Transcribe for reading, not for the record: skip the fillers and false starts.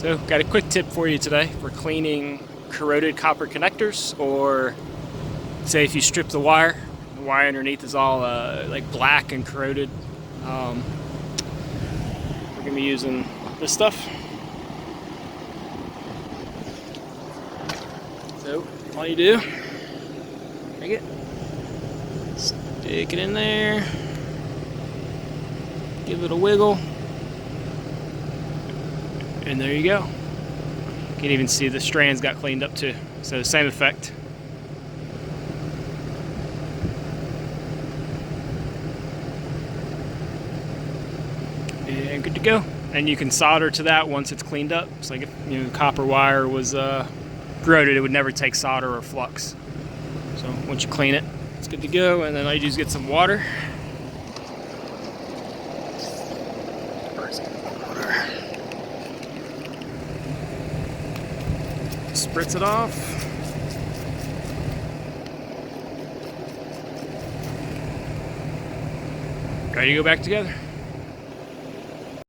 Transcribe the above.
So, got a quick tip for you today for cleaning corroded copper connectors, or say if you strip the wire underneath is all like black and corroded. We're going to be using this stuff. So, all you do, take it, stick it in there, give it a wiggle, and there you go. You can even see the strands got cleaned up too. So same effect. And good to go. And you can solder to that once it's cleaned up. It's like if the copper wire was corroded, it would never take solder or flux. So once you clean it, it's good to go. And then all you do is get some water. Spritz it off. Ready to go back together.